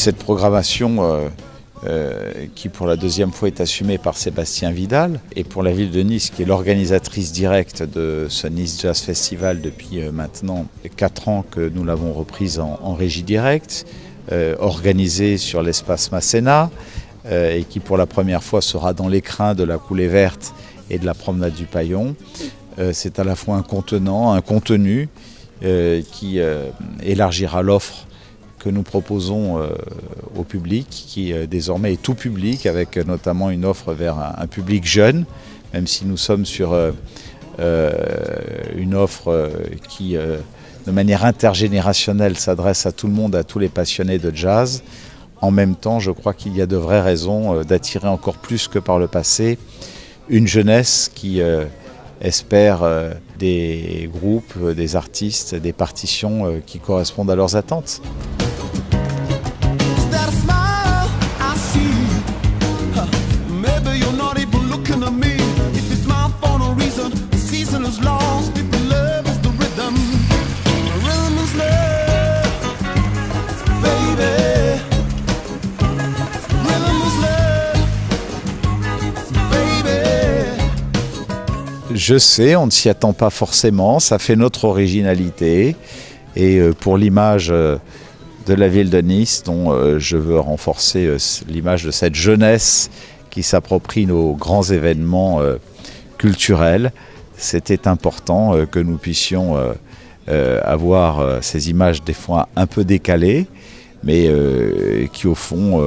cette programmation qui pour la deuxième fois est assumée par Sébastien Vidal, et pour la ville de Nice qui est l'organisatrice directe de ce Nice Jazz Festival depuis maintenant 4 ans que nous l'avons reprise en régie directe, organisée sur l'espace Masséna, et qui pour la première fois sera dans l'écrin de la coulée verte et de la promenade du Paillon. C'est à la fois un contenant, un contenu qui élargira l'offre que nous proposons au public, qui désormais est tout public, avec notamment une offre vers un public jeune, même si nous sommes sur une offre qui, de manière intergénérationnelle, s'adresse à tout le monde, à tous les passionnés de jazz. En même temps, je crois qu'il y a de vraies raisons d'attirer encore plus que par le passé une jeunesse qui espère des groupes, des artistes, des partitions qui correspondent à leurs attentes. Je sais, on ne s'y attend pas forcément, ça fait notre originalité. Et pour l'image de la ville de Nice, dont je veux renforcer l'image de cette jeunesse qui s'approprie nos grands événements culturels, c'était important que nous puissions avoir ces images des fois un peu décalées, mais qui au fond,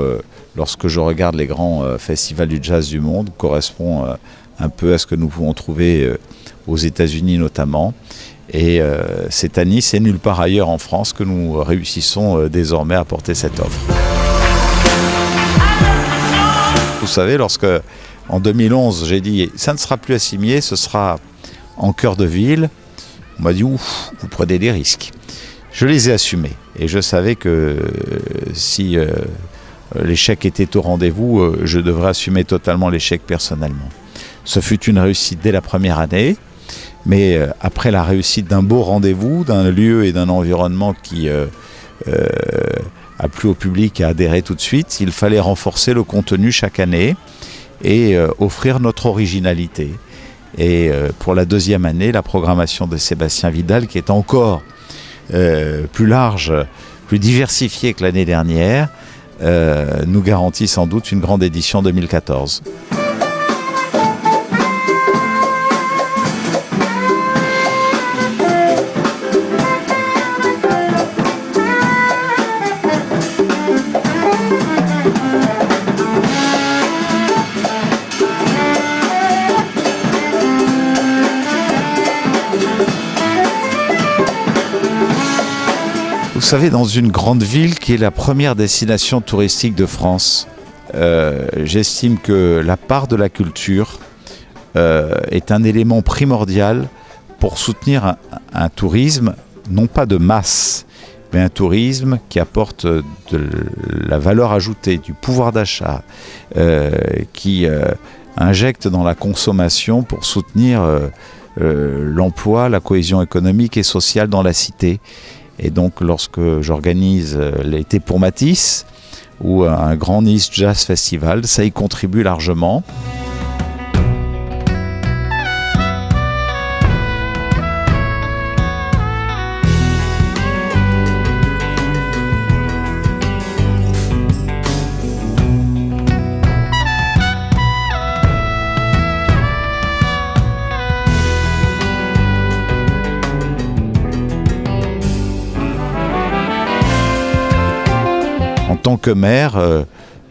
lorsque je regarde les grands festivals du jazz du monde, correspondent un peu à ce que nous pouvons trouver aux États-Unis notamment. Et c'est à Nice et nulle part ailleurs en France que nous réussissons désormais à porter cette offre. Vous savez, lorsque en 2011 j'ai dit ça ne sera plus à Cimiez, ce sera en cœur de ville, on m'a dit ouf, vous prenez des risques. Je les ai assumés et je savais que si l'échec était au rendez-vous, je devrais assumer totalement l'échec personnellement. Ce fut une réussite dès la première année, mais après la réussite d'un beau rendez-vous, d'un lieu et d'un environnement qui a plu au public et a adhéré tout de suite, il fallait renforcer le contenu chaque année et offrir notre originalité. Et pour la deuxième année, la programmation de Sébastien Vidal, qui est encore plus large, plus diversifiée que l'année dernière, nous garantit sans doute une grande édition 2014. Vous savez, dans une grande ville qui est la première destination touristique de France, j'estime que la part de la culture est un élément primordial pour soutenir un tourisme, non pas de masse, mais un tourisme qui apporte de la valeur ajoutée, du pouvoir d'achat, qui injecte dans la consommation pour soutenir l'emploi, la cohésion économique et sociale dans la cité. Et donc lorsque j'organise l'été pour Matisse ou un grand Nice Jazz Festival, ça y contribue largement. En tant que maire,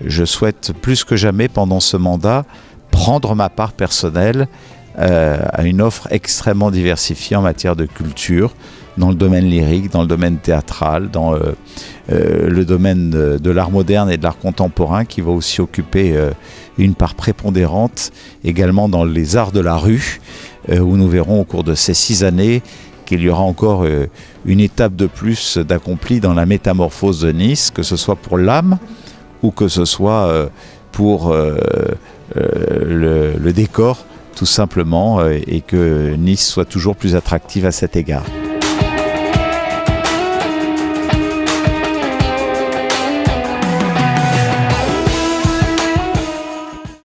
je souhaite plus que jamais pendant ce mandat prendre ma part personnelle à une offre extrêmement diversifiée en matière de culture, dans le domaine lyrique, dans le domaine théâtral, dans le domaine de l'art moderne et de l'art contemporain, qui va aussi occuper une part prépondérante également dans les arts de la rue, où nous verrons au cours de ces 6 années qu'il y aura encore une étape de plus d'accompli dans la métamorphose de Nice, que ce soit pour l'âme ou que ce soit pour le décor, tout simplement, et que Nice soit toujours plus attractive à cet égard.